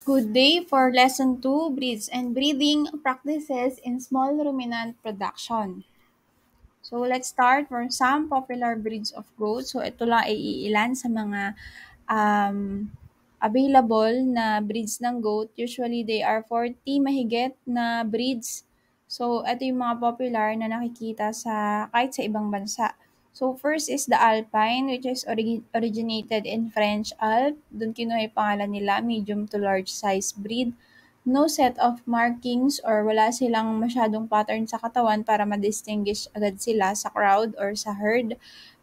Good day for Lesson 2, Breeds and Breeding Practices in Small Ruminant Production. So let's start for some popular breeds of goats. So ito lang ay iilan sa mga um, available na breeds ng goat. Usually they are 40 mahigit na breeds. So ito yung mga popular na nakikita sa kahit sa ibang bansa. So first is the Alpine, which is originated in French Alps. Doon kinuha yung pangalan nila, medium to large size breed. No set of markings or wala silang masyadong pattern sa katawan para ma-distinguish agad sila sa crowd or sa herd.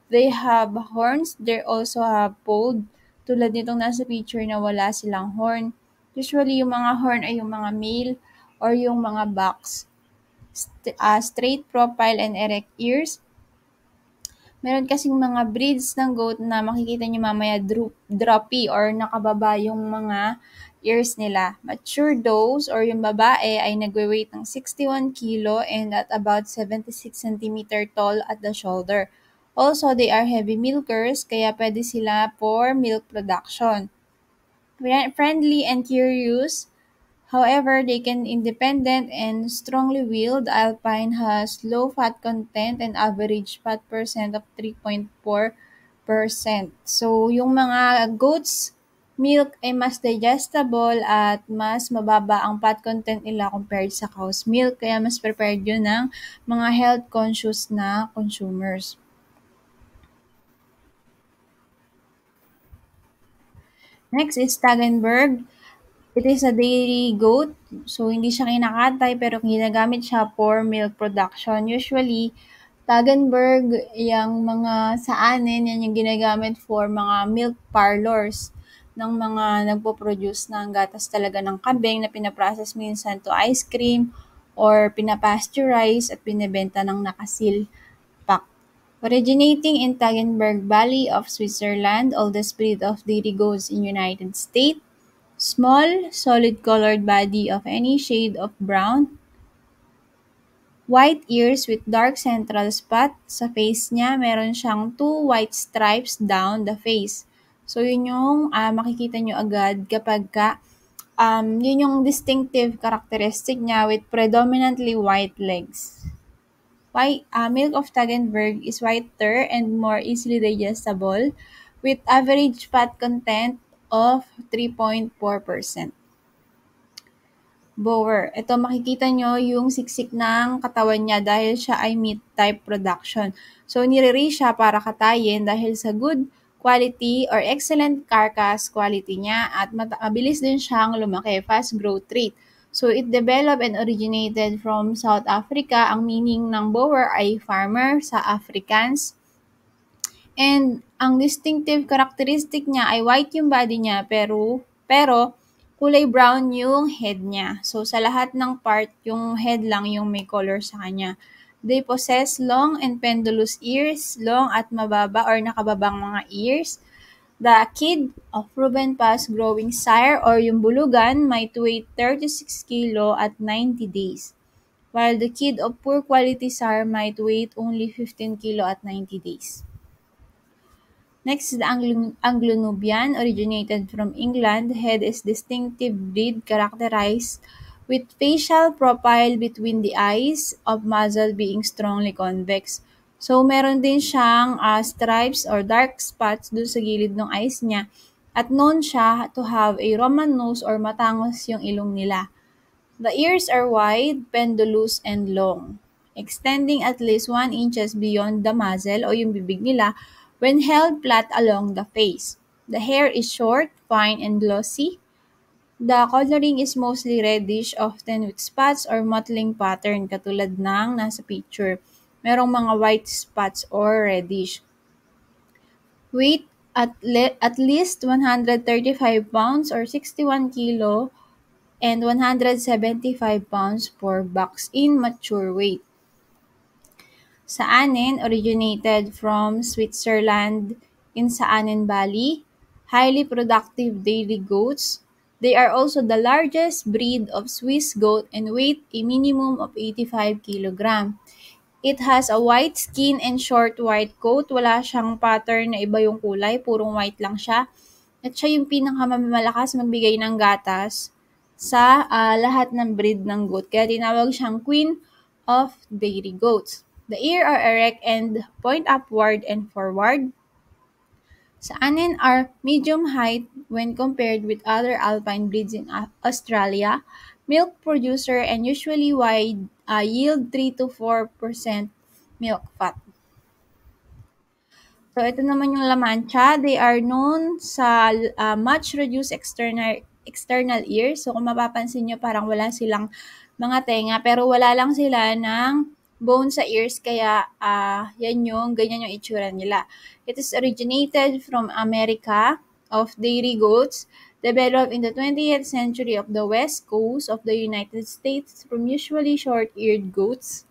They have horns. They also have polled. Tulad nitong nasa picture na wala silang horn. Usually, yung mga horn ay yung mga male or yung mga bucks. Straight profile and erect ears. Meron kasing mga breeds ng goat na makikita nyo mamaya droppy or nakababa yung mga ears nila. Mature does or yung babae ay nagwe-weight ng 61 kilo and at about 76 centimeter tall at the shoulder. Also, they are heavy milkers kaya pwede sila for milk production. Friendly and curious. However, they can independent and strongly willed. Alpine has low fat content and average fat percent of 3.4%. So, yung mga goats milk ay mas digestible at mas mababa ang fat content nila compared sa cow's milk. Kaya mas prepared yun ng mga health conscious na consumers. Next is Toggenburg. It is a dairy goat, so hindi siya kinakatay pero ginagamit siya for milk production. Usually, Toggenburg, yung mga sa anin, yan yung ginagamit for mga milk parlors ng mga nagpo-produce ng gatas talaga ng kambing na pinaprocess minsan to ice cream or pinapasteurize at binebenta ng nakasil pack. Originating in Toggenburg Valley of Switzerland, oldest breed of dairy goats in United States. Small, solid-colored body of any shade of brown. White ears with dark central spot. Sa face niya, meron siyang 2 white stripes down the face. So, yun yung makikita nyo agad kapag yun yung distinctive characteristic niya with predominantly white legs. Milk of Toggenburg is whiter and more easily digestible with average fat content of 3.4%. Bower. Ito makikita nyo yung siksik ng katawan niya dahil siya ay meat type production. So, nire-raise siya para katayin dahil sa good quality or excellent carcass quality niya at mabilis din siyang lumaki, fast growth rate. So, it developed and originated from South Africa. Ang meaning ng Boer ay farmer sa Afrikaans. And ang distinctive characteristic niya ay white yung body niya pero kulay brown yung head niya. So, sa lahat ng part, yung head lang yung may color sa kanya. They possess long and pendulous ears, long at mababa or nakababang mga ears. The kid of proven fast-growing sire or yung bulugan might weigh 36 kilo at 90 days, while the kid of poor quality sire might weigh only 15 kilo at 90 days. Next is the Anglo-Nubian, originated from England. Head is distinctive breed characterized with facial profile between the eyes of muzzle being strongly convex. So, meron din siyang stripes or dark spots dun sa gilid ng eyes niya at known siya to have a Roman nose or matangos yung ilong nila. The ears are wide, pendulous, and long, extending at least 1 inches beyond the muzzle o yung bibig nila when held flat along the face. The hair is short, fine, and glossy. The coloring is mostly reddish, often with spots or mottling pattern katulad ng nasa picture. Merong mga white spots or reddish. Weight at least 135 pounds or 61 kilo and 175 pounds for bucks in mature weight. Saanen originated from Switzerland in Saanen Valley. Highly productive dairy goats. They are also the largest breed of Swiss goat and weight a minimum of 85 kg. It has a white skin and short white coat. Wala siyang pattern na iba yung kulay, purong white lang siya. At siya yung pinakamalakas magbigay ng gatas sa lahat ng breed ng goat. Kaya tinawag siyang Queen of Dairy Goats. The ear are erect and point upward and forward. Sa anin are medium height when compared with other alpine breeds in Australia, milk producer and usually wide yield 3 to 4% milk fat. So, ito naman yung La Mancha. They are known sa much reduced external ears. So, kung mapapansin nyo, parang wala silang mga tenga, pero wala lang sila ng bone sa ears, kaya ganyan yung itsura nila. It is originated from America of dairy goats, developed in the 20th century of the west coast of the United States from usually short-eared goats.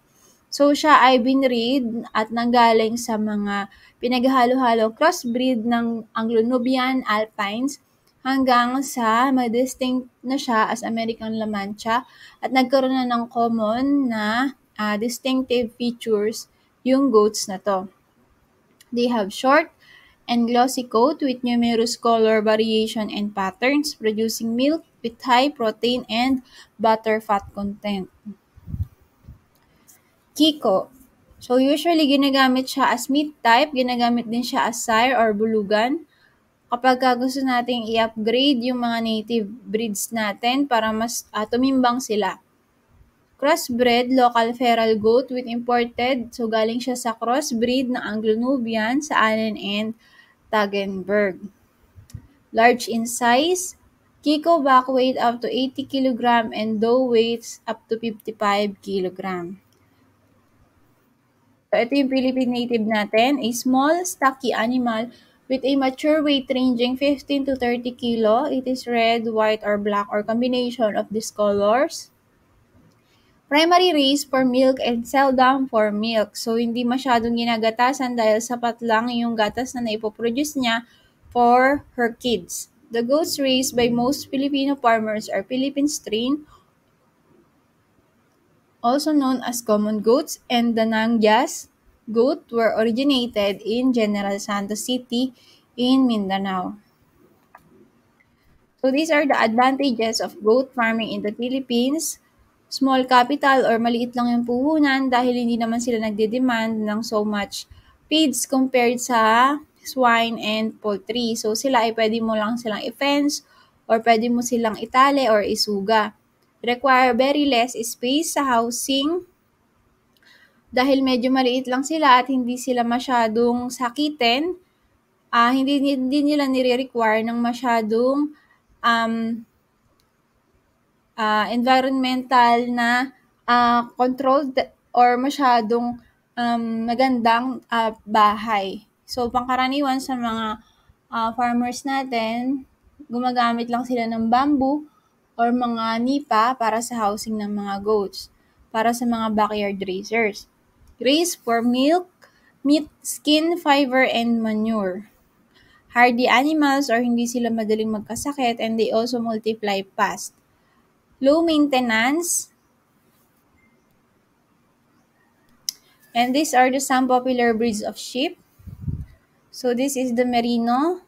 So, siya ay binreed at nanggaling sa mga pinaghalo-halong crossbreed ng Anglo-Nubian Alpines hanggang sa ma-distinct na siya as American La Mancha at nagkaroon na ng common na distinctive features yung goats na to. They have short and glossy coat with numerous color variation and patterns, producing milk with high protein and butter fat content. Kiko. So, usually ginagamit siya as meat type, ginagamit din siya as sire or bulugan. Kapag gusto nating i-upgrade yung mga native breeds natin para mas tumimbang sila. Crossbred local feral goat with imported. So, galing siya sa crossbreed ng Anglo-Nubian sa Allen and Toggenburg. Large in size. Kiko back weight up to 80 kg and doe weights up to 55 kg. So, ito yung Philippine native natin, a small, stocky animal with a mature weight ranging 15 to 30 kilo. It is red, white, or black, or combination of these colors. Primary raised for milk and seldom for milk. So, hindi masyadong ginagatasan dahil sapat lang yung gatas na naipoproduce niya for her kids. The goats raised by most Filipino farmers are Philippine strain, also known as common goats, and the Nangyas goat were originated in General Santos City in Mindanao. So these are the advantages of goat farming in the Philippines. Small capital or maliit lang yung puhunan dahil hindi naman sila nagde-demand ng so much feeds compared sa swine and poultry. So sila ay pwede mo lang silang i-fence or pwede mo silang itali or isuga. Require very less space sa housing dahil medyo maliit lang sila at hindi sila masyadong sakitin, hindi nila nire-require ng masyadong um, environmental na controlled or masyadong magandang bahay. So, pangkaraniwan sa mga farmers natin, gumagamit lang sila ng bamboo or mga nipa para sa housing ng mga goats, para sa mga backyard raisers. Raise for milk, meat, skin, fiber, and manure. Hardy animals or hindi sila madaling magkasakit and they also multiply fast. Low maintenance. And these are the some popular breeds of sheep. So this is the Merino.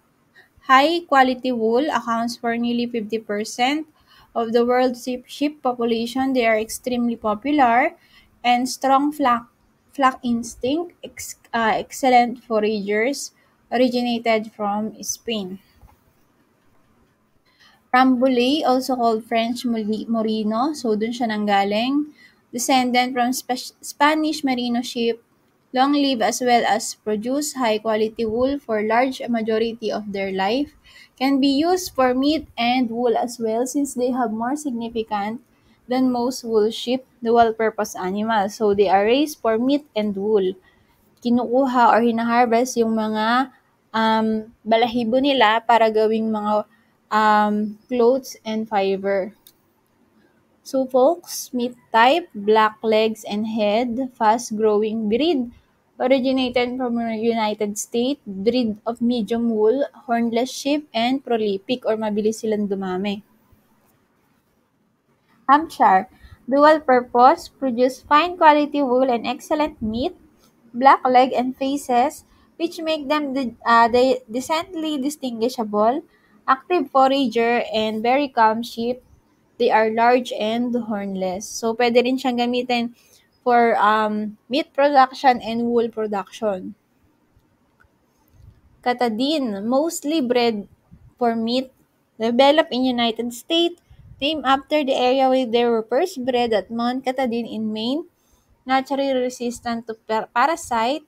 High quality wool accounts for nearly 50% of the world's sheep population. They are extremely popular and strong flock instinct, excellent foragers, originated from Spain. Rambouillet, also called French Merino, so dun siya nanggaling. Descendant from Spanish Merino sheep, long-lived as well as produce high-quality wool for large majority of their life. Can be used for meat and wool as well since they have more significant than most wool sheep, dual-purpose animals. So they are raised for meat and wool. Kinukuha or hina-harvest yung mga balahibo nila para gawing mga clothes and fiber. Suffolk, Smith type, black legs and head, fast-growing breed, originated from the United States, breed of medium wool, hornless sheep, and prolific or mabilis silang dumami. Hampshire, dual purpose, produce fine quality wool and excellent meat, black leg and faces, which make them decently distinguishable, active forager, and very calm sheep, They are large and hornless. So, pwede rin siyang gamitin for meat production and wool production. Katadin, mostly bred for meat, developed in United States, named after the area where they were first bred at Mount Katahdin in Maine, naturally resistant to parasite,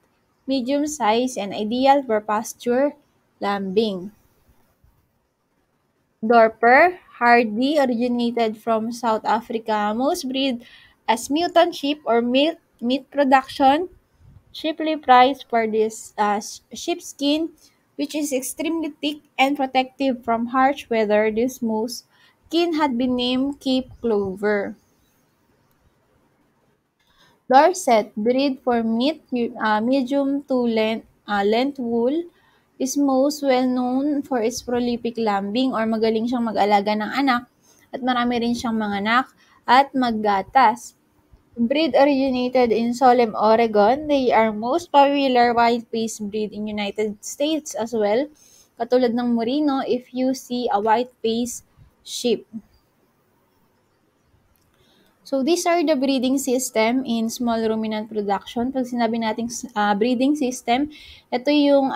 medium size, and ideal for pasture lambing. Dorper, hardy, originated from South Africa. Most breed as mutant sheep or meat production, cheaply priced for this sheepskin, which is extremely thick and protective from harsh weather. This moose skin had been named Cape Clover. Dorset, breed for medium to length wool, is most well known for its prolific lambing or magaling siyang mag-alaga ng anak at marami rin siyang mga anak at maggatas. Breed originated in Salem, Oregon. They are most popular white-faced breed in United States as well. Katulad ng Merino, if you see a white-faced sheep. So, these are the breeding system in small ruminant production. Pag sinabi nating breeding system, ito yung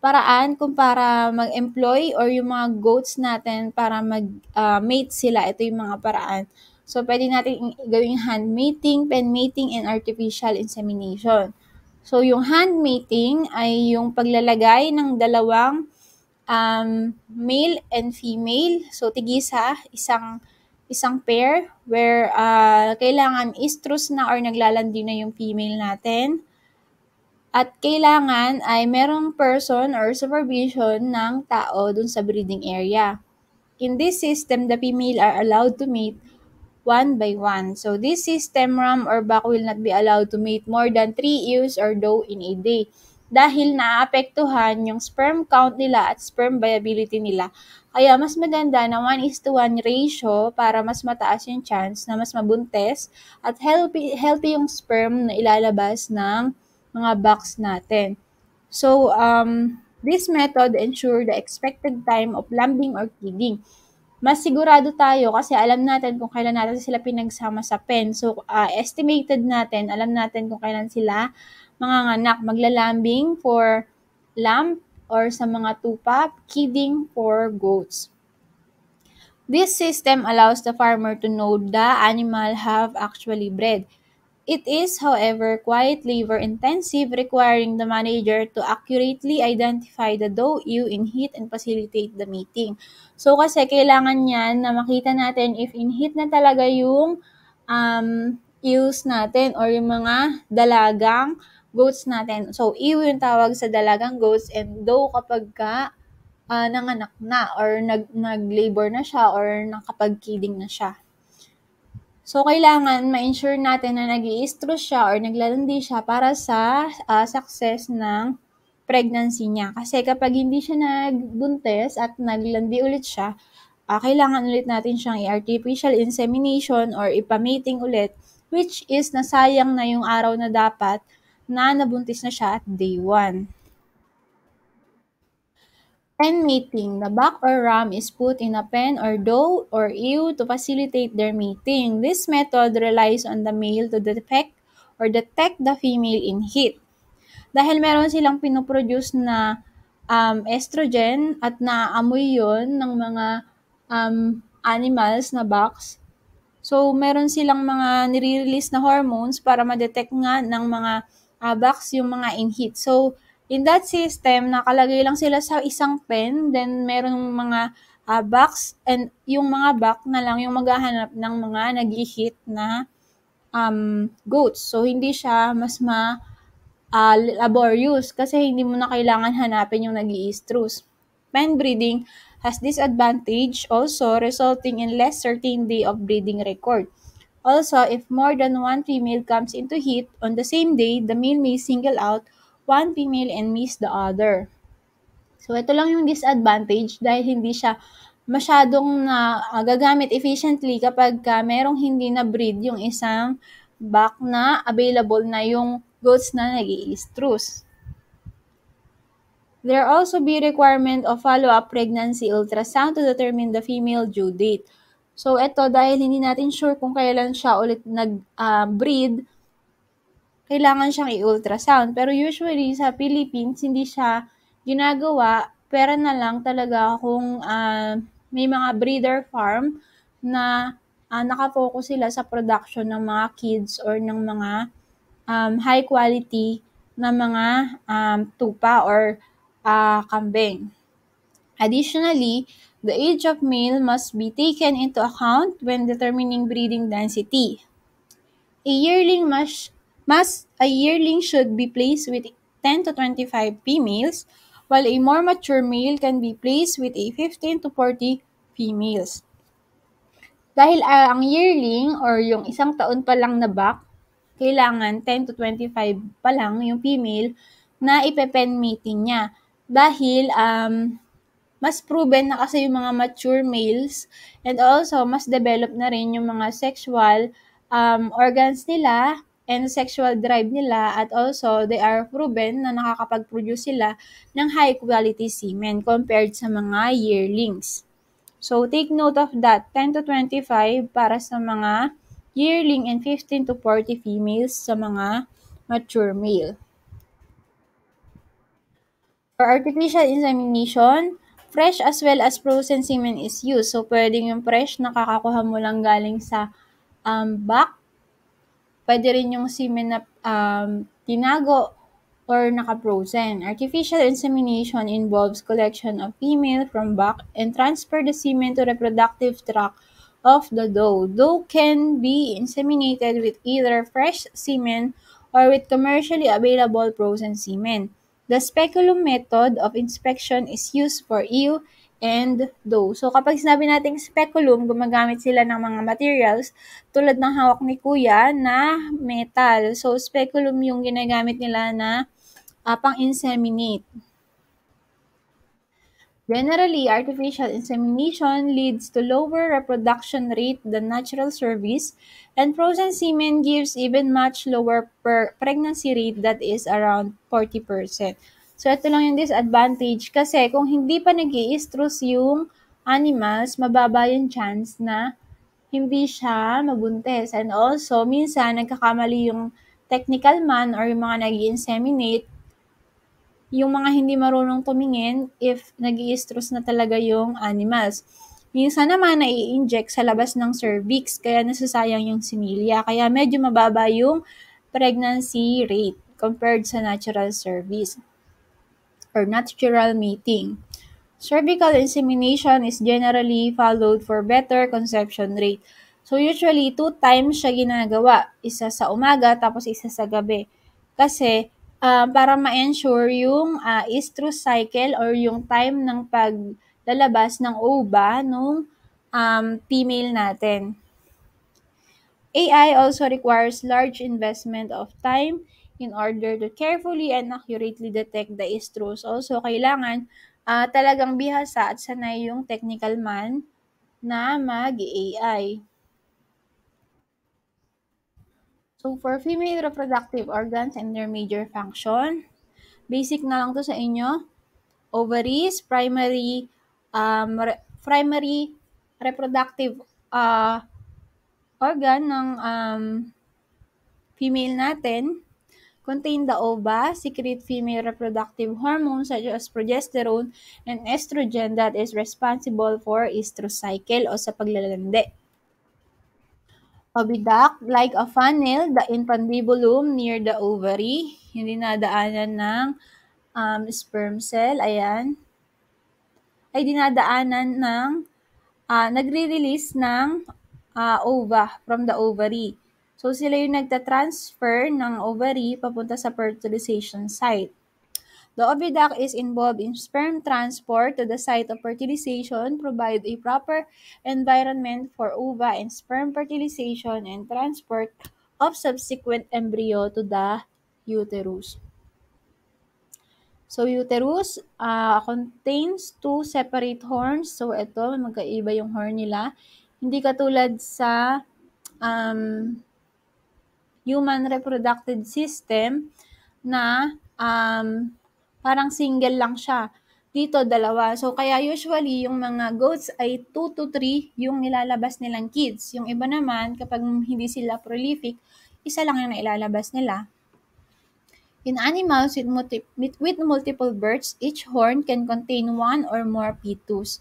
paraan kung para mag-employ or yung mga goats natin para mag-mate sila. Ito yung mga paraan. So, pwede natin gawing hand mating, pen mating, and artificial insemination. So, yung hand mating ay yung paglalagay ng dalawang male and female. So, tigisa, isang pair where kailangan estrus na or naglalandi na yung female natin. At kailangan ay merong person or supervision ng tao dun sa breeding area. In this system, the female are allowed to mate one by one. So, this system, ram or buck will not be allowed to mate more than 3 ewes or doe in a day dahil naapektuhan yung sperm count nila at sperm viability nila. Kaya mas maganda na 1:1 ratio para mas mataas yung chance na mas mabuntis at healthy yung sperm na ilalabas ng mga bucks natin. So, this method ensure the expected time of lambing or kidding. Mas sigurado tayo kasi alam natin kung kailan natin sila pinagsama sa pen. So, estimated natin, alam natin kung kailan sila manganganak, maglalambing for lamb or sa mga tupa, kidding for goats. This system allows the farmer to know the animal have actually bred. It is, however, quite labor-intensive, requiring the manager to accurately identify the doe ewe in heat and facilitate the mating. So, kasi kailangan yan na makita natin if in heat na talaga yung ewes natin or yung mga dalagang goats natin. So, ewe yung tawag sa dalagang goats and doe kapag nanganak na or nag-labor na siya or nakapag-kidding na siya. So, kailangan ma-ensure natin na nag-i-estrus siya or naglalandi siya para sa success ng pregnancy niya. Kasi kapag hindi siya nagbuntis at naglandi ulit siya, kailangan ulit natin siyang i-artificial insemination or ipamating ulit, which is nasayang na yung araw na dapat na nabuntis na siya at day 1. Pen mating. The buck or ram is put in a pen or doe or ewe to facilitate their mating. This method relies on the male to detect the female in heat. Dahil meron silang pinoproduce na estrogen at naaamoy yon ng mga animals na bucks. So, meron silang mga nire-release na hormones para ma-detect nga ng mga bucks yung mga in heat. So, in that system, nakalagay lang sila sa isang pen, then meron mga bucks, and yung mga buck na lang yung maghahanap ng mga nag-hit na goats. So, hindi siya mas laborious kasi hindi mo na kailangan hanapin yung nag-i-estrus. Pen breeding has this advantage also resulting in less certainty of breeding record. Also, if more than one female comes into heat on the same day, the male may single out one female and miss the other. So, ito lang yung disadvantage dahil hindi siya masyadong gagamit efficiently kapag merong hindi na breed yung isang buck na available na yung goats na nag-i-estrus. There also be requirement of follow-up pregnancy ultrasound to determine the female due date. So, eto dahil hindi natin sure kung kailan siya ulit nag-breed, kailangan siyang i-ultrasound. Pero usually sa Philippines, hindi siya ginagawa. Pera na lang talaga kung may mga breeder farm na nakafocus sila sa production ng mga kids or ng mga high quality na mga tupa or kambing. Additionally, the age of male must be taken into account when determining breeding density. A yearling should be placed with 10 to 25 females, while a more mature male can be placed with a 15 to 40 females. Dahil ang yearling or yung isang taon pa lang na buck, kailangan 10 to 25 pa lang yung female na ipe-pen mating niya. Dahil mas proven na kasi yung mga mature males and also mas develop na rin yung mga sexual organs nila and sexual drive nila at also they are proven na nakakapag-produce sila ng high quality semen compared sa mga yearlings. So take note of that, 10 to 25 para sa mga yearling and 15 to 40 females sa mga mature male. For artificial insemination, fresh as well as frozen semen is used. So, pwedeng yung fresh na kakakuha mo lang galing sa back. Pwede rin yung semen na tinago or naka-frozen. Artificial insemination involves collection of female from back and transfer the semen to reproductive tract of the doe. Doe can be inseminated with either fresh semen or with commercially available frozen semen. The speculum method of inspection is used for ewe and doe. So, kapag sinabi nating speculum, gumagamit sila ng mga materials tulad ng hawak ni Kuya na metal. So, speculum yung ginagamit nila na pang-inseminate. Generally, artificial insemination leads to lower reproduction rate than natural service, and frozen semen gives even much lower pregnancy rate that is around 40%. So, ito lang yung disadvantage kasi kung hindi pa nag-i-estrus yung animals, mababa yung chance na hindi siya mabuntis. And also, minsan nagkakamali yung technical man or yung mga nag-i-inseminate, yung mga hindi marunong tumingin if nag-i-estrus na talaga yung animals. Minsan naman nai-inject sa labas ng cervix, kaya nasasayang yung similya. Kaya medyo mababa yung pregnancy rate compared sa natural cervix or natural mating. Cervical insemination is generally followed for better conception rate. So usually, 2 times siya ginagawa. Isa sa umaga, tapos isa sa gabi. Kasi para ma-ensure yung estrus cycle or yung time ng paglalabas ng ova nung female natin. AI also requires large investment of time in order to carefully and accurately detect the estrus. Also, kailangan talagang bihasa at sanay yung technical man na mag-AI. So, for female reproductive organs and their major function, basic na lang to sa inyo. Ovaries, primary reproductive organ ng female natin. Contain the ova, secrete female reproductive hormones such as progesterone and estrogen that is responsible for estrus cycle o sa paglalandi. Oviduct, like a funnel, the infundibulum near the ovary, yung dinadaanan ng sperm cell, ayan, ay dinadaanan ng nagre-release ng ova from the ovary. So, sila yung nagta-transfer ng ovary papunta sa fertilization site. The oviduct is involved in sperm transport to the site of fertilization, provide a proper environment for ova and sperm fertilization, and transport of subsequent embryo to the uterus. So, uterus contains 2 separate horns. So, ito, magkaiba yung horn nila. Hindi katulad sa human reproductive system na parang single lang siya. Dito dalawa. So kaya usually yung mga goats ay 2 to 3 yung nilalabas nilang kids. Yung iba naman kapag hindi sila prolific, isa lang yung nailalabas nila. In animals with multiple births, each horn can contain one or more fetus.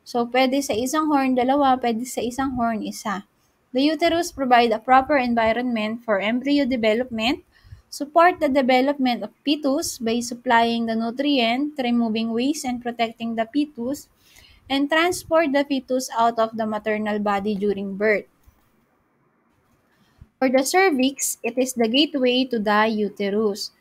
So, pwede sa isang horn dalawa, pwede sa isang horn isa. The uterus provide a proper environment for embryo development, support the development of fetus by supplying the nutrient, removing waste and protecting the fetus, and transport the fetus out of the maternal body during birth. For the cervix, it is the gateway to the uterus.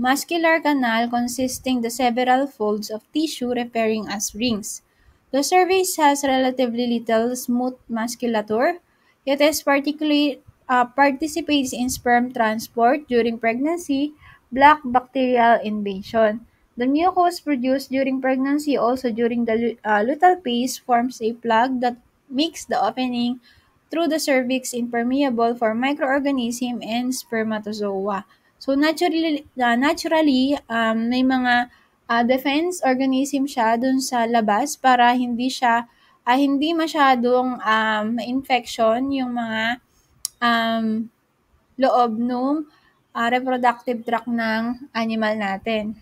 Muscular canal consisting the several folds of tissue referring as rings. The cervix has relatively little smooth musculature. It is particularly participates in sperm transport during pregnancy, black bacterial invasion. The mucus produced during pregnancy also during the luteal phase forms a plug that makes the opening through the cervix impermeable for microorganism and spermatozoa. So naturally, may mga defense organism siya dun sa labas para hindi masyadong ma-infection yung mga um, loob nung reproductive tract ng animal natin.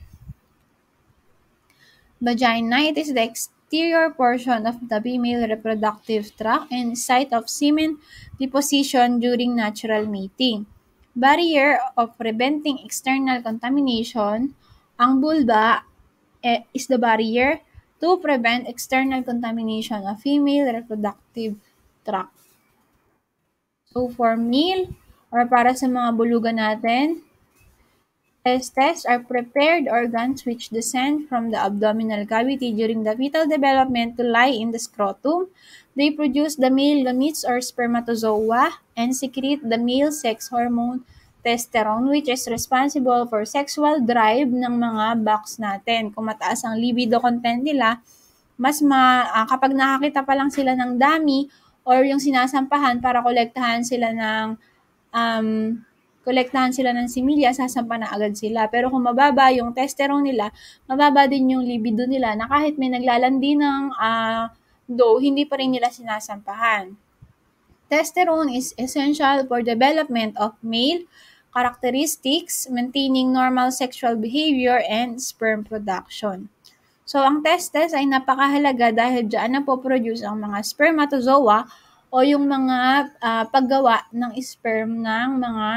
Vagina, it is the exterior portion of the female reproductive tract and site of semen deposition during natural mating. Barrier of preventing external contamination, ang vulva is the barrier to prevent external contamination of female reproductive tract. So for male or para sa mga bulugan natin, testes are prepared organs which descend from the abdominal cavity during the fetal development to lie in the scrotum. They produce the male gametes or spermatozoa and secrete the male sex hormone testosterone which is responsible for sexual drive ng mga bucks natin. Kung mataas ang libido content nila, kapag nakakita pa lang sila ng dami or yung sinasampahan para um, kolektahan sila ng similya, sasampa na agad sila. Pero kung mababa yung testosterone nila, mababa din yung libido nila na kahit may naglalandi ng dough, hindi pa rin nila sinasampahan. Testosterone is essential for development of male characteristics, maintaining normal sexual behavior, and sperm production. So, ang testes ay napakahalaga dahil diyan napoproduce ang mga spermatozoa o yung mga paggawa ng sperm ng mga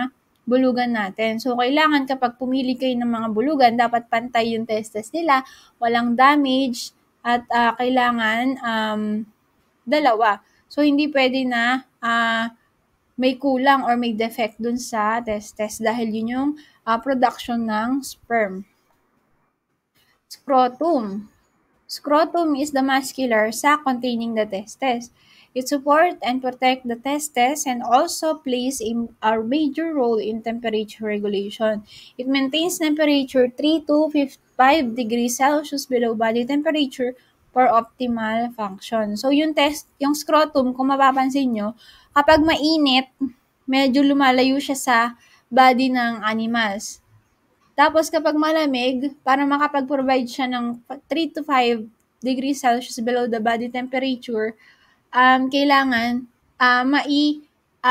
bulugan natin. So, kailangan kapag pumili kayo ng mga bulugan, dapat pantay yung testes nila, walang damage, at kailangan dalawa. So, hindi pwede na may kulang or may defect dun sa testes dahil yun yung production ng sperm. Scrotum. Scrotum is the muscular sac containing the testes. It supports and protects the testes and also plays a major role in temperature regulation. It maintains temperature 3 to 5 degrees Celsius below body temperature for optimal function. So, yung scrotum, kung mapapansin nyo, kapag mainit, medyo lumalayo siya sa body ng animals. Tapos kapag malamig, para makapag-provide siya ng 3 to 5 degrees Celsius below the body temperature, kailangan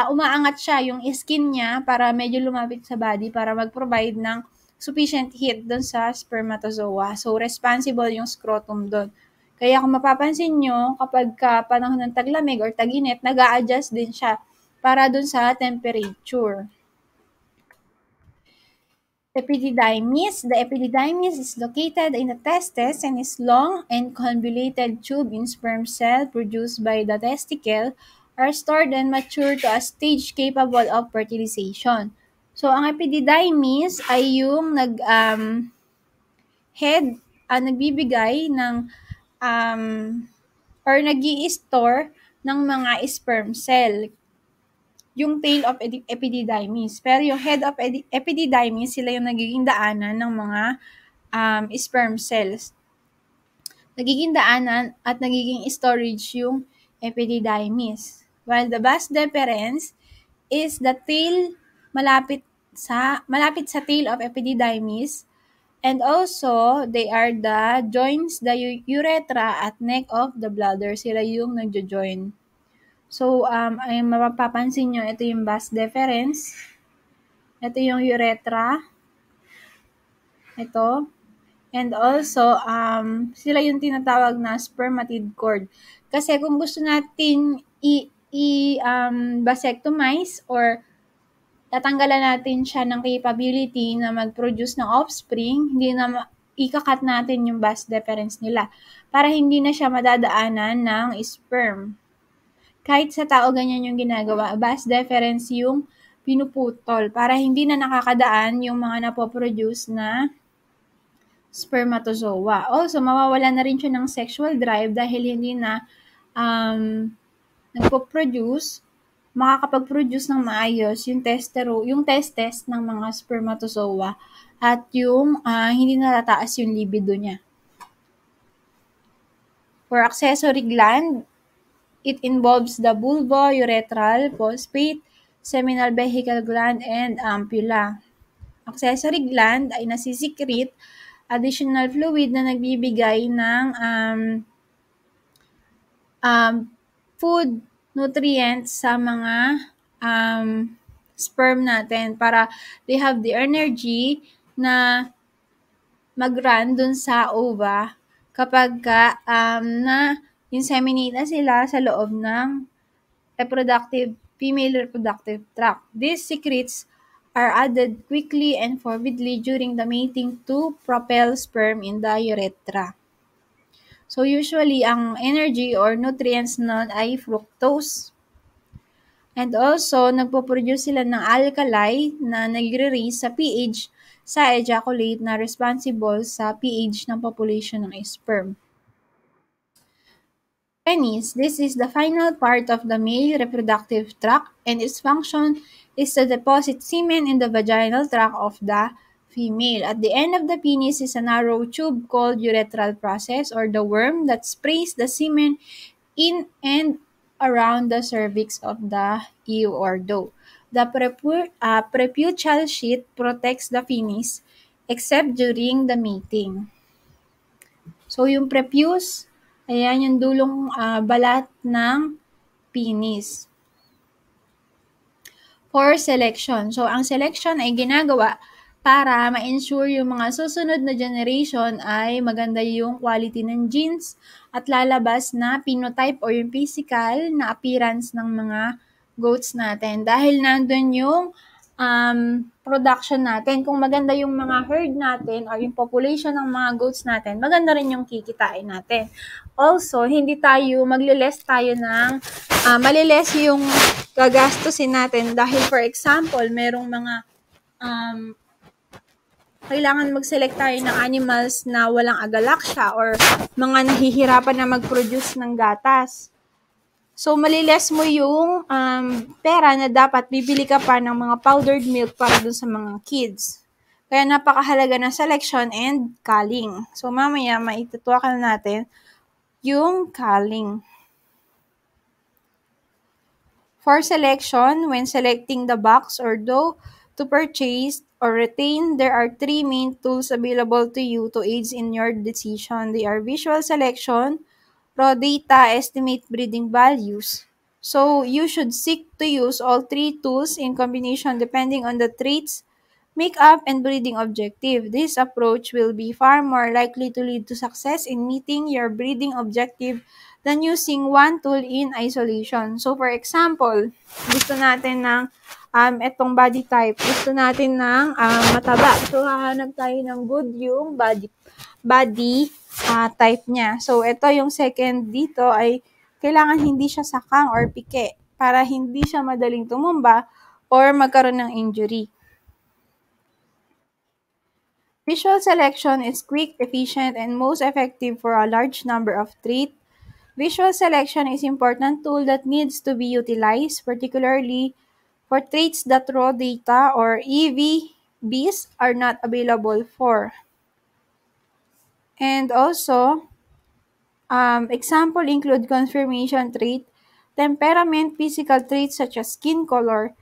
umaangat siya yung skin niya para medyo lumapit sa body para mag-provide ng sufficient heat doon sa spermatozoa. So, responsible yung scrotum doon. Kaya kung mapapansin nyo, kapag panahon ng taglamig or tag-init, nag-a-adjust din siya para doon sa temperature. Epididymis. The epididymis is located in the testes and is long and convoluted tube in sperm cell produced by the testicle are stored and mature to a stage capable of fertilization. So, ang epididymis ay yung nagbibigay ng or nag-i-store ng mga sperm cell, yung tail of epididymis. Pero yung head of epididymis, sila yung nagiging daanan ng mga sperm cells. Nagiging daanan at nagiging storage yung epididymis. While the vas deferens is the tail malapit sa tail of epididymis, And also, they are the joins the urethra at neck of the bladder. Sila yung nagjo-join. So, ay mapapansin nyo, ito yung vas deferens. Ito yung urethra. Ito. And also, sila yung tinatawag na spermatid cord. Kasi kung gusto natin vasectomize or tatanggalan natin siya ng capability na mag-produce ng offspring, hindi na ikakat natin yung vas deferens nila para hindi na siya madadaanan ng sperm. Kahit sa tao ganyan yung ginagawa, vas deferens yung pinuputol para hindi na nakakadaan yung mga napoproduce na spermatozoa. Also, mawawala na rin siya ng sexual drive dahil hindi na nagpo-produce, makakapag-produce ng maayos yung testes ng mga spermatozoa at yung hindi natataas yung libido niya. For accessory gland, it involves the vulva, urethral, prostate, seminal vehicle gland, and ampulla. Accessory gland ay nasisikret additional fluid na nagbibigay ng food nutrients sa mga sperm natin para they have the energy na mag-run dun sa ova kapag na inseminate na sila sa loob ng female reproductive tract. These secrets are added quickly and forwardly during the mating to propel sperm in the urethra. So usually, ang energy or nutrients nun ay fructose. And also, nagpo-produce sila ng alkali na nagre-raise sa pH sa ejaculate na responsible sa pH ng population ng sperm. Penis, this is the final part of the male reproductive tract and its function is to deposit semen in the vaginal tract of the female. At the end of the penis is a narrow tube called urethral process or the worm that sprays the semen in and around the cervix of the ewe or doe. The prepucial sheath protects the penis except during the mating. So, yung prepuce, ayan yung dulong balat ng penis. For selection. So, ang selection ay ginagawa para ma-ensure yung mga susunod na generation ay maganda yung quality ng genes at lalabas na phenotype or yung physical na appearance ng mga goats natin. Dahil nandun yung production natin. Kung maganda yung mga herd natin or yung population ng mga goats natin, maganda rin yung kikitain natin. Also, hindi tayo, magliles tayo ng, maliles yung gagastusin natin dahil for example, merong mga kailangan mag-select tayo ng animals na walang agalaksya or mga nahihirapan na mag-produce ng gatas. So, maliles mo yung pera na dapat bibili ka pa ng mga powdered milk para dun sa mga kids. Kaya napakahalaga ng selection and culling. So, mamaya maitutuwakan natin yung culling. For selection, when selecting the box or doe to purchase or retain, there are 3 main tools available to you to aid in your decision. They are visual selection, raw data, estimate breeding values. So, you should seek to use all 3 tools in combination depending on the traits, makeup, and breeding objective. This approach will be far more likely to lead to success in meeting your breeding objective than using one tool in isolation. So, for example, gusto natin ng etong body type. Gusto natin ng mataba. So, hahanap tayo ng good yung body type niya. So, ito yung second dito ay kailangan hindi siya sakang or pike para hindi siya madaling tumumba or magkaroon ng injury. Visual selection is quick, efficient, and most effective for a large number of traits. Visual selection is an important tool that needs to be utilized, particularly for traits that raw data or EVBs are not available for. And also, example include confirmation trait, temperament, physical traits such as skin color,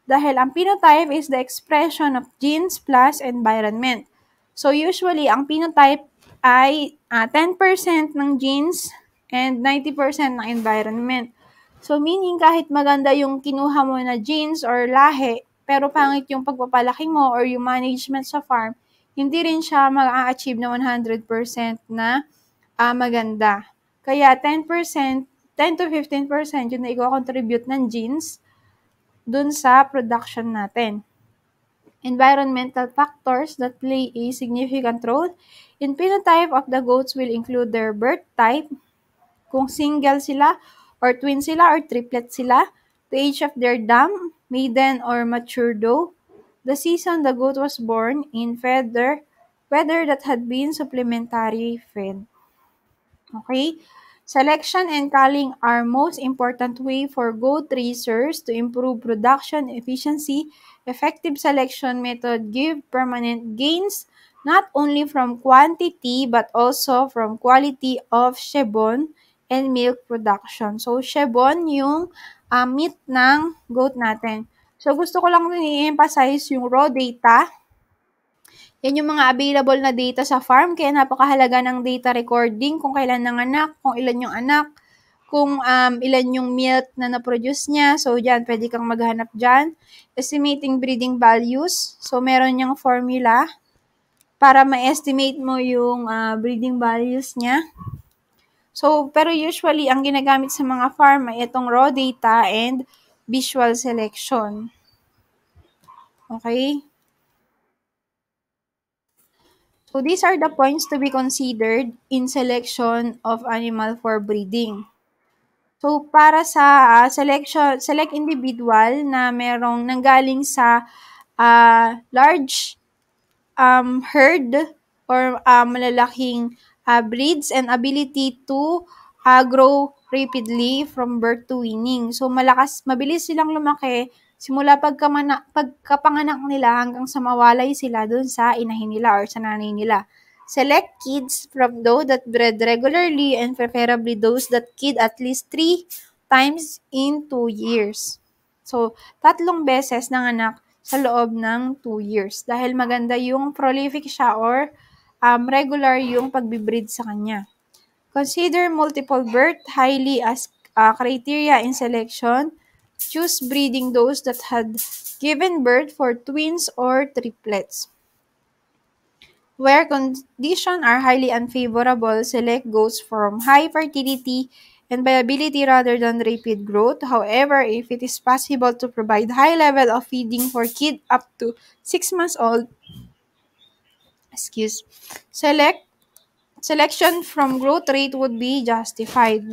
dahil ang phenotype is the expression of genes plus environment. So usually, ang phenotype ay 10% ng genes and 90% ng environment. So meaning kahit maganda yung kinuha mo na genes or lahi, pero pangit yung pagpapalaki mo or yung management sa farm, hindi rin siya mag-a-achieve na 100% na maganda. Kaya 10%, 10 to 15% yun na i-contribute ng genes dun sa production natin. Environmental factors that play a significant role in phenotype of the goats will include their birth type, kung single sila, or twin sila, or triplet sila, the age of their dam, maiden or mature doe, the season the goat was born in, whether that had been supplementary fed. Okay? Selection and culling are most important way for goat raisers to improve production efficiency. Effective selection method give permanent gains not only from quantity but also from quality of chebon and milk production. So, chebon yung meat ng goat natin. So, gusto ko lang i-emphasize yung raw data. Yan yung mga available na data sa farm, kaya napakahalaga ng data recording, kung kailan nanganak, kung ilan yung anak, kung ilan yung milk na na-produce niya. So, dyan, pwede kang maghanap dyan. Estimating breeding values. So, meron niyang formula para ma-estimate mo yung breeding values niya. So, pero usually, ang ginagamit sa mga farm ay itong raw data and visual selection. Okay? So, these are the points to be considered in selection of animal for breeding. So, para sa select individual na merong nanggaling sa large herd or malalaking breeds and ability to grow rapidly from birth to weaning. So, mabilis silang lumaki simula pagkapanganak nila hanggang sa mawalay sila dun sa inahin nila or sa nanay nila. Select kids from those that bred regularly and preferably those that kid at least 3 times in 2 years. So, 3 beses nanganak sa loob ng 2 years. Dahil maganda yung prolific siya or regular yung pagbibreed sa kanya. Consider multiple birth highly as criteria in selection. Choose breeding those that had given birth for twins or triplets. Where conditions are highly unfavorable, select goats from high fertility and viability rather than rapid growth. However, if it is possible to provide high level of feeding for kids up to 6 months old, selection from growth rate would be justified.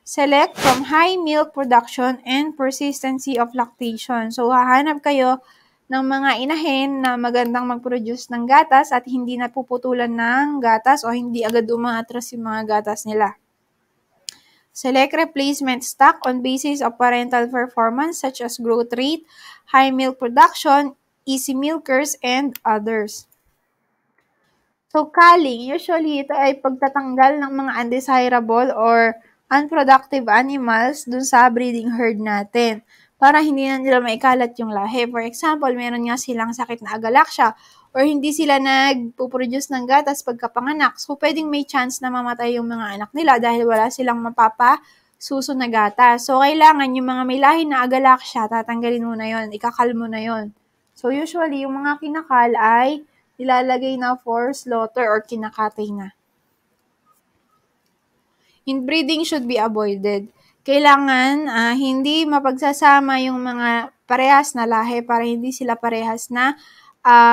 Select from high milk production and persistency of lactation. So, hahanap kayo ng mga inahin na magandang mag-produce ng gatas at hindi napuputulan ng gatas o hindi agad umaatras yung mga gatas nila. Select replacement stock on basis of parental performance such as growth rate, high milk production, easy milkers, and others. So, culling, usually ito ay pagtatanggal ng mga undesirable or unproductive animals dun sa breeding herd natin para hindi na nila maikalat yung lahi. For example, meron nga silang sakit na agalaksya or hindi sila nagpo-produce ng gatas pagkapanganak. So, pwedeng may chance na mamatay yung mga anak nila dahil wala silang mapapasuso na gatas. So, kailangan yung mga may lahi na agalaksya, tatanggalin mo na yon, ikakal mo na yon. So, usually, yung mga kinakal ay nilalagay na for slaughter or kinakatay na. Inbreeding should be avoided. Kailangan hindi mapagsasama yung mga parehas na lahi para hindi sila parehas na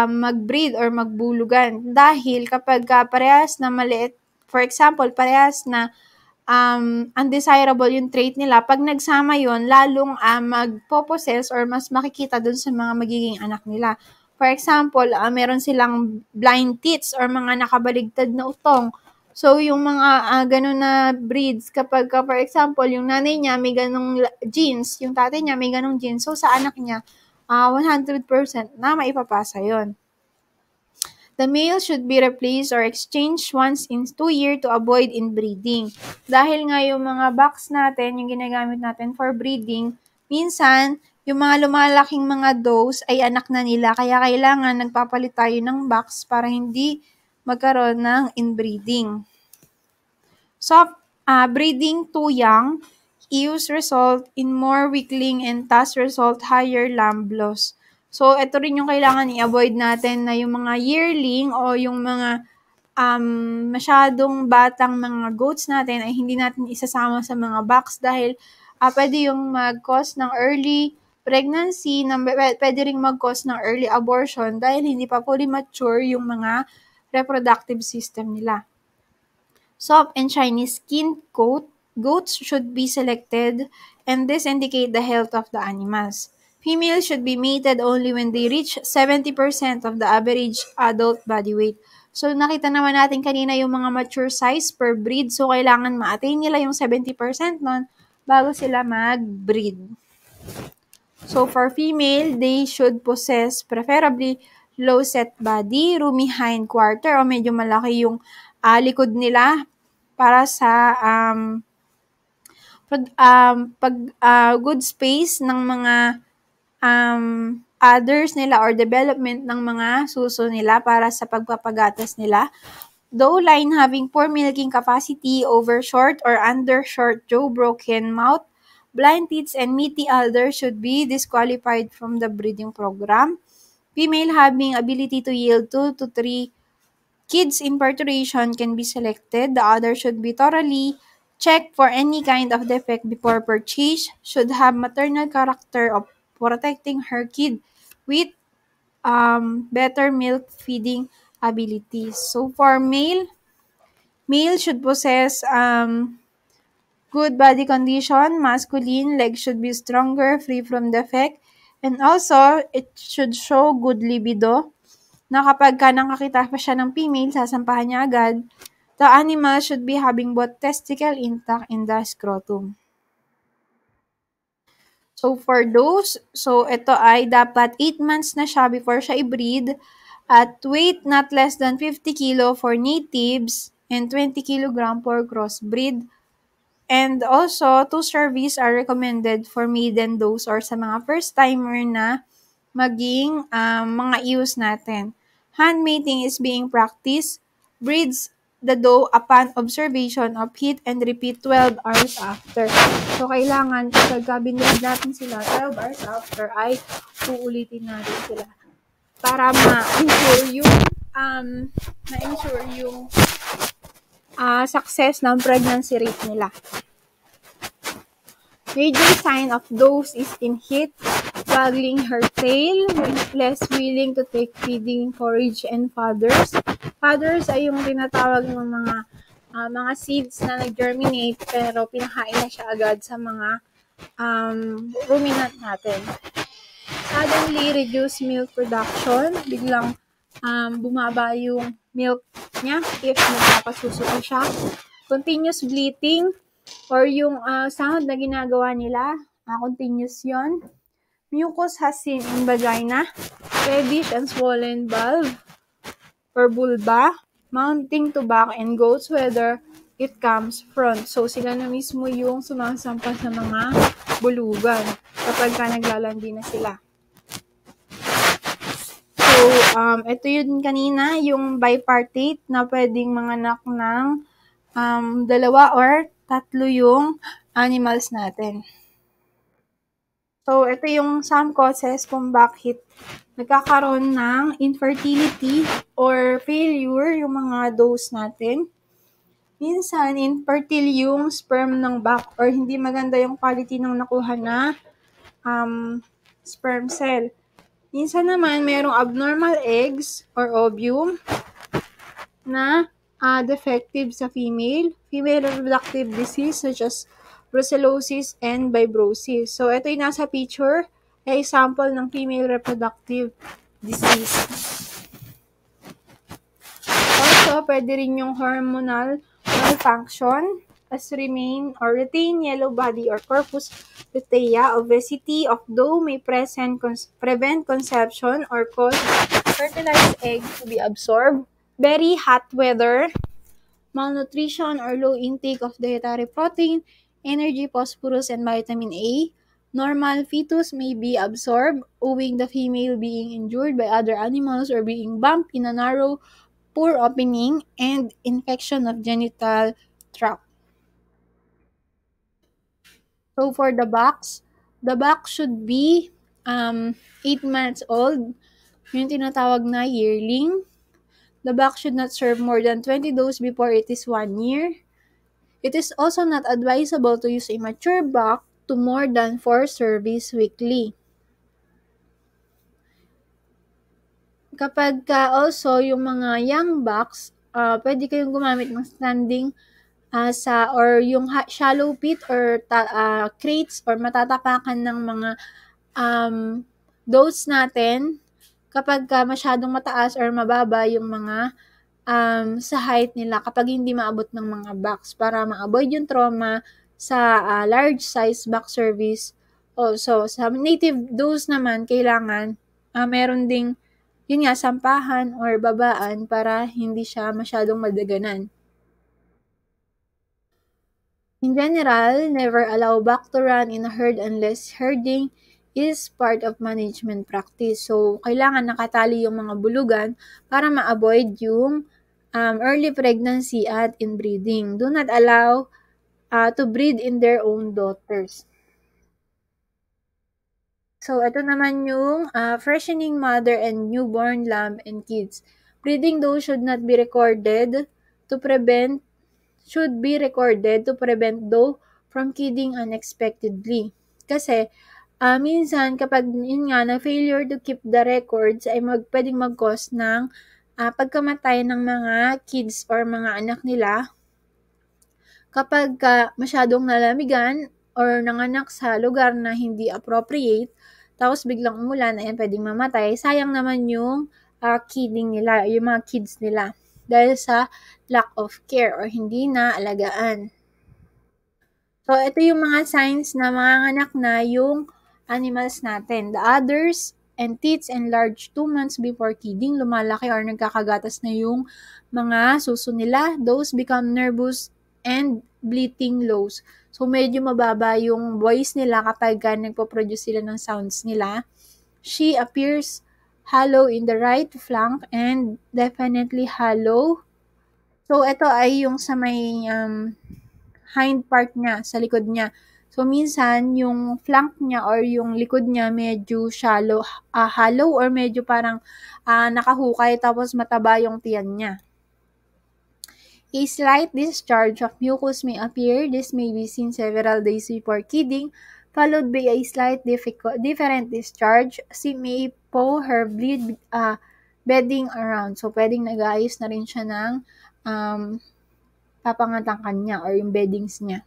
mag-breed or magbulugan. Dahil kapag parehas na maliit, for example, parehas na undesirable yung trait nila, pag nagsama yon lalong magpo-possess or mas makikita dun sa mga magiging anak nila. For example, meron silang blind teats or mga nakabaligtad na utong. So, yung mga ganun na breeds, kapag, for example, yung nanay niya may ganung genes, yung tatay niya may ganung genes, so sa anak niya, 100% na maipapasa yon. The male should be replaced or exchanged once in 2 years to avoid inbreeding. Dahil nga yung mga box natin, yung ginagamit natin for breeding, minsan, yung mga lumalaking mga does ay anak na nila, kaya kailangan nagpapalit tayo ng box para hindi magkaroon ng inbreeding. So, breeding too young, ewes result in more weakling and thus result higher lamb loss. So, ito rin yung kailangan i-avoid natin na yung mga yearling o yung mga masyadong batang mga goats natin ay hindi natin isasama sa mga box dahil pwede yung mag-cause ng early pregnancy, pwede ring mag-cause ng early abortion dahil hindi pa fully mature yung mga reproductive system nila. Soft and shiny skin coat, goats should be selected and this indicate the health of the animals. Females should be mated only when they reach 70% of the average adult body weight. So, nakita naman natin kanina yung mga mature size per breed. So, kailangan ma-attain nila yung 70% nun bago sila mag-breed. So, for female, they should possess preferably low set body, roomy hind quarter, o medyo malaki yung likod nila para sa good space ng mga others nila or development ng mga suso nila para sa pagpapagatas nila. Though line having poor milking capacity, over short or under short jaw, broken mouth, blind teeth, and meaty udder should be disqualified from the breeding program. Female having ability to yield 2 to 3 kids in parturition can be selected. The other should be thoroughly checked for any kind of defect before purchase. Should have maternal character of protecting her kid with better milk feeding abilities. So for male should possess good body condition, masculine, legs should be stronger, free from defect, and also it should show good libido na kapag nakakita pa siya ng female, sasampahan niya agad. The animal should be having both testicle intact in the scrotum. So, for those, ito ay dapat 8 months na siya before siya i-breed at weight not less than 50 kilo for natives and 20 kilogram for crossbreed. And also, 2 cervices are recommended for maiden does or sa mga first-timer na maging mga ewes natin. Hand mating is being practiced. Breeds the doe upon observation of heat and repeat 12 hours after. So, kailangan kapag binread natin sila 12 hours after ay uulitin natin sila para ma-ensure yung success ng pregnancy rate nila. Major sign of does is in heat, waggling her tail, less willing to take feeding, forage, and fodders. Fodders ay yung tinatawag ng mga seeds na nag-germinate pero pinakain na siya agad sa mga ruminant natin. Suddenly reduce milk production, biglang bumaba yung milk niya if nagpapasuso siya. Continuous bleating or yung sound na ginagawa nila, continuous yon. Mucus has seen in vagina, reddish and swollen bulb or vulva, mounting to back and goes whether it comes front. So, sila na mismo yung sumasampa sa mga bulugan kapag naglalandi na sila. So, ito yun kanina, yung bipartite na pwedeng manganak ng 2 or 3 yung animals natin. So, ito yung some causes kung bakit nagkakaroon ng infertility or failure yung mga does natin. Minsan, infertile yung sperm ng buck or hindi maganda yung quality ng nakuha na sperm cell. Minsan naman, mayroong abnormal eggs or ovum na defective sa female reproductive disease such as brucellosis and fibrosis. So, ito yung nasa picture ay example ng female reproductive disease. Also, pwede rin yung hormonal malfunction as retain yellow body or corpus lutea. Obesity of doe may prevent conception or cause fertilized egg to be absorbed. Very hot weather, malnutrition or low intake of dietary protein, energy, phosphorus, and vitamin A, Normal fetus may be absorbed, owing the female being injured by other animals or being bumped in a narrow, poor opening and infection of genital tract. So for the box should be 8 months old, yung tinatawag na yearling. The box should not serve more than 20 doses before it is 1 year. It is also not advisable to use a mature box to more than 4 service weekly. Kapag also yung mga young bucks, pwede kayong gumamit ng standing or yung shallow pit or crates or matatapakan ng mga dose natin kapag masyadong mataas or mababa yung mga sa height nila kapag hindi maabot ng mga box para ma-avoid yung trauma sa large size box service. Also, sa native dose naman, kailangan meron ding yun nga, sampahan or babaan para hindi siya masyadong madaganan. In general, never allow buck to run in a herd unless herding is part of management practice. So, kailangan nakatali yung mga bulugan para ma-avoid yung early pregnancy at inbreeding. Do not allow to breed in their own daughters. So, ito naman yung freshening mother and newborn lamb and kids. Breeding dose should be recorded to prevent doe from kidding unexpectedly. Kasi, minsan kapag yun nga, na failure to keep the records ay pwedeng mag-cause ng pagkamatay ng mga kids or mga anak nila kapag masyadong nalamigan or nanganak sa lugar na hindi appropriate, tapos biglang umulan, ayan, pwedeng mamatay. Sayang naman yung kidding nila, yung mga kids nila. Dahil sa lack of care or hindi na alagaan. So, ito yung mga signs na manganganak na yung animals natin. The udders and teats enlarge 2 months before kidding. Lumalaki or nagkakagatas na yung mga suso nila. Those become nervous and bleating lows. So, medyo mababa yung voice nila kapag nagpo-produce sila ng sounds nila. She appears hollow in the right flank and definitely hollow. So, ito ay yung sa may hind part niya, sa likod niya. So, minsan, yung flank niya or yung likod niya medyo hollow or medyo parang nakahukay tapos mataba yung tiyan niya. A slight discharge of mucus may appear. This may be seen several days before kidding, followed by a slight different discharge. She may pour her bedding around. So, pwedeng nag-aayos na rin siya ng papangatangan niya or yung beddings niya.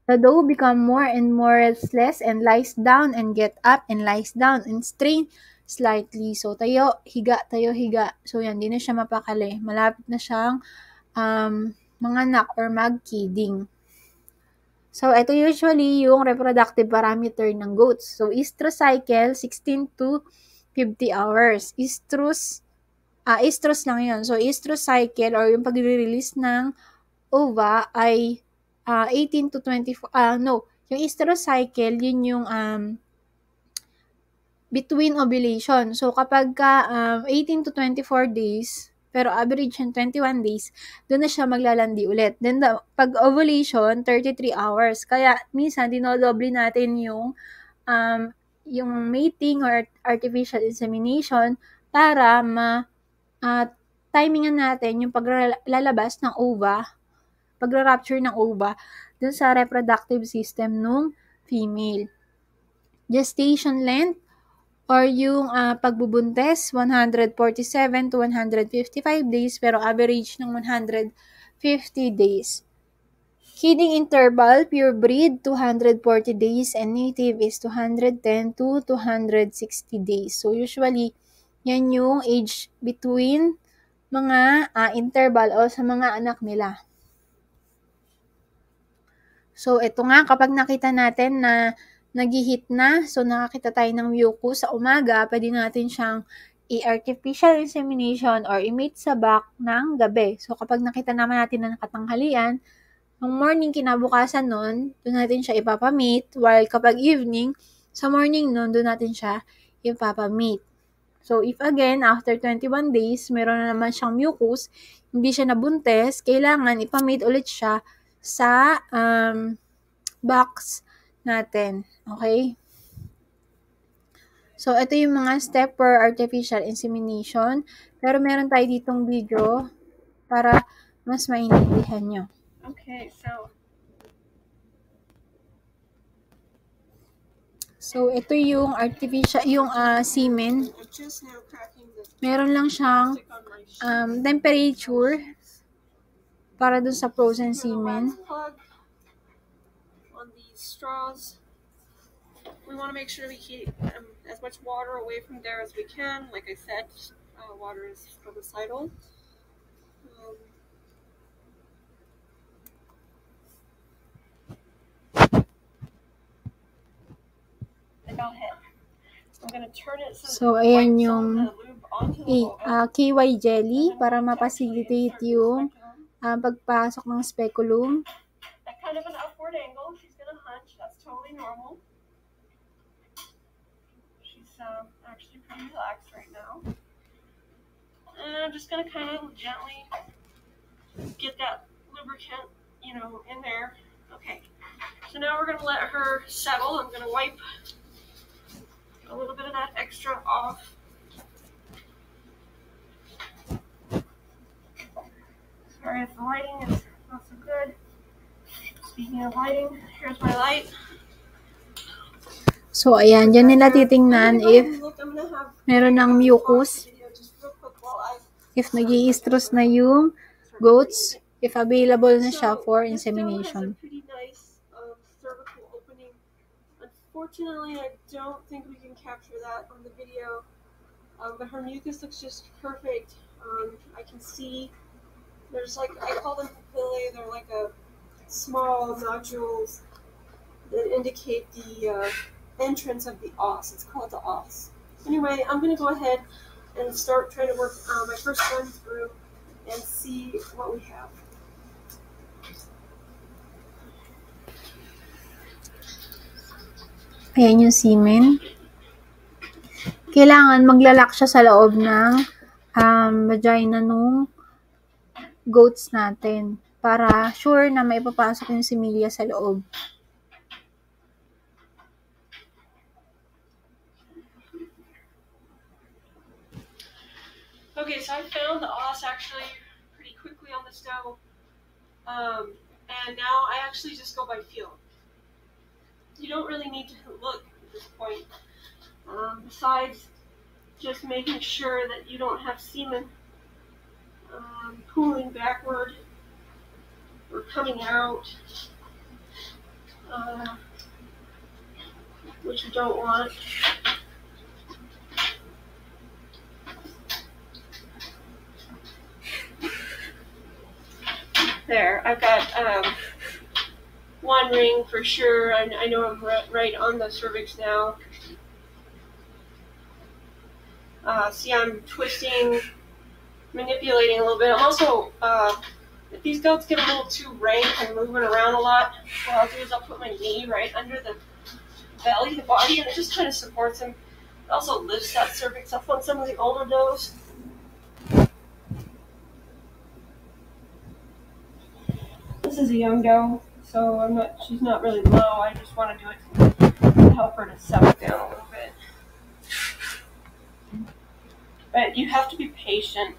The doe become more and more restless and lies down and get up and lies down and strain slightly. So, tayo, higa. So, yan, di na siya mapakali. Malapit na siyang manganak or mag-kidding. So, ito usually yung reproductive parameter ng goats. So, estrus cycle, 16 to 50 hours. Estrus lang yun. So, estrus cycle or yung pag-release ng ova ay 18 to 24, yung estrus cycle, yun yung between ovulation. So, kapag 18 to 24 days, pero average yung 21 days, doon na siya maglalandi ulit. Then, pag ovulation, 33 hours. Kaya, minsan, dinodoble natin yung mating or artificial insemination para timingan natin yung paglalabas ng ova, pagra-rupture ng ova dun sa reproductive system ng female. Gestation length or yung pagbubuntes, 147 to 155 days, pero average ng 150 days. Kidding interval, pure breed, 240 days, and native is 210 to 260 days. So, usually, yan yung age between mga interval o sa mga anak nila. So, ito nga, kapag nakita natin na nag-hit na, so nakakita tayo ng mucus sa umaga, pwede natin siyang i-artificial insemination or i-mate sa back ng gabi. So, kapag nakita naman natin na nakatanghalian, Ang morning, kinabukasan nun, doon natin siya ipapamate, while kapag evening, sa morning nun, doon natin siya ipapamate. So, if again, after 21 days, meron na naman siyang mucus, hindi siya nabuntis, kailangan ipamate ulit siya sa box natin. Okay? So, ito yung mga step for artificial insemination. Pero meron tayo ditong video para mas maintindihan nyo. Okay, so ito yung artificial, yung semen. I'm just now cracking the Meron lang siyang stick on my sheet. temperature para dun sa frozen semen. Plug on these straws. We want to make sure we keep as much water away from there as we can. Like I said, water is herbicidal. Go ahead. I'm gonna turn it So, ayan yung KY jelly para mapacilitate yung pagpasok ng speculum. At kind of an upward angle. She's gonna hunch. That's totally normal. She's actually pretty relaxed right now. And I'm just gonna kind of gently get that lubricant, in there. Okay. So now we're gonna let her settle. I'm gonna wipe a little bit of that extra off. Sorry if the lighting is not so good. Speaking of lighting, here's my light. So, ayan, dyan nila titingnan if meron ng mucus, if nag-i-stress na yung goats, if available na siya for insemination. Pretty nice cervical opening. Unfortunately, I don't think we can capture that on the video, but her mucus looks just perfect. I can see there's I call them papillae. They're like a small nodules that indicate the entrance of the os. It's called the os. Anyway, I'm going to go ahead and start trying to work my first run through and see what we have. Ayan yung semen. Kailangan maglalak siya sa loob ng vagina nung goats natin para sure na may papasok yung similya sa loob. Okay, so I found the os actually pretty quickly on the stove, and now I actually just go by feel. You don't really need to look at this point, besides just making sure that you don't have semen pooling backward or coming out, which you don't want. There, I've got one ring for sure. I know I'm right on the cervix now. See, I'm twisting, manipulating a little bit. I'm also, if these goats get a little too rank and moving around a lot, what I'll do is I'll put my knee right under the belly, the body, and it just kind of supports them. It also lifts that cervix up on some of the older does. This is a young doe, so she's not really low. I just want to do it to help her to settle down a little bit. But you have to be patient.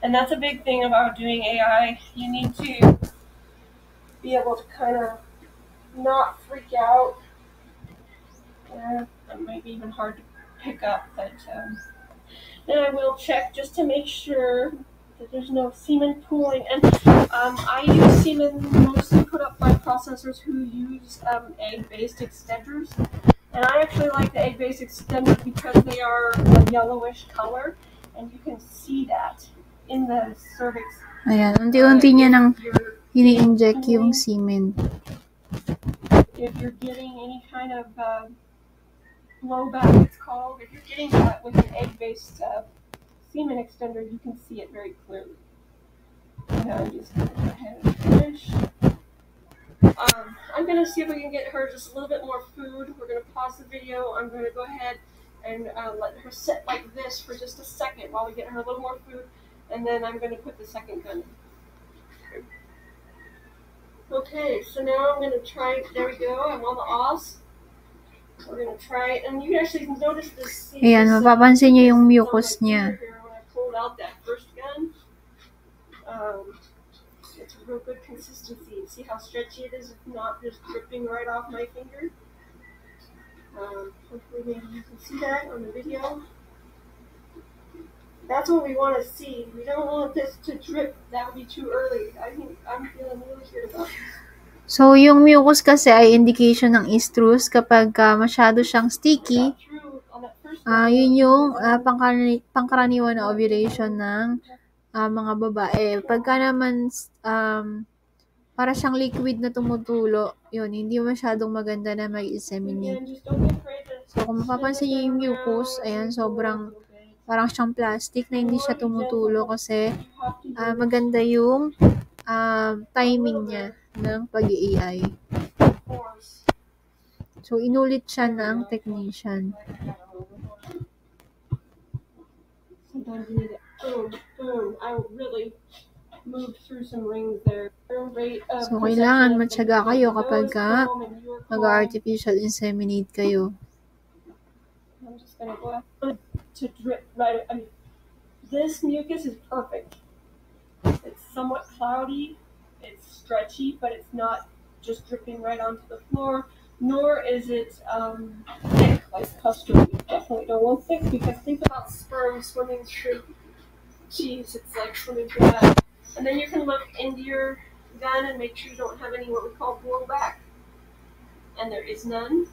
And that's a big thing about doing AI. You need to be able to kind of not freak out. That might be even hard to pick up, but then I will check just to make sure that there's no semen pooling. And I use semen mostly put up by processors who use egg-based extenders. And I actually like the egg-based extenders because they are a yellowish color, and you can see that in the cervix. Ayan, unti-unti niya nang ini-inject yung semen. If you're getting any kind of blowback, it's called, if you're getting that with an egg-based semen extender, you can see it very clearly. Now I'm just going to go ahead and finish. I'm gonna see if we can get her just a little bit more food. We're gonna pause the video. I'm gonna go ahead and let her sit like this for just a second while we get her a little more food, and then I'm gonna put the second gun in. Okay, so now I'm gonna try. There we go. I'm on the Oz. We're gonna try it, and you can actually notice this. Ayan, mapapansin niyo yung mucus niya. When I pulled out that first gun, it's a real good consistency. See how stretchy it is? It's not just dripping right off my finger. Hopefully maybe you can see that on the video. That's what we want to see. We don't want this to drip. That would be too early. I think I'm feeling really good about it. So, yung mucus kasi ay indication ng estrus kapag masyado siyang sticky. Yun yung pangkaraniwan na ovulation ng mga babae. Pagka naman para siyang liquid na tumutulo, yun, hindi masyadong maganda na mag-inseminate. So, kung mapapansin niyo yung mucus, ayan, sobrang parang siyang plastic na hindi siya tumutulo kasi maganda yung timing niya ng pag-i-AI. So, inulit siya ng technician. Sometimes you need it. Boom, boom. I really moved through some rings there. So, kailangan matyaga kayo kapag mag-artificial inseminate kayo. I'm just gonna go ahead to drip right. I mean, this mucus is perfect. It's somewhat cloudy. It's stretchy, but it's not just dripping right onto the floor. Nor is it thick like custard. You definitely don't want thick because think about sperm swimming through cheese. It's like swimming through that. And then you can look into your gun and make sure you don't have any what we call blowback. And there is none.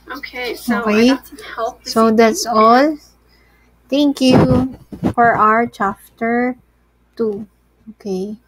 Okay, so I got some help. So that's all. Thank you for our chapter 2. Okay.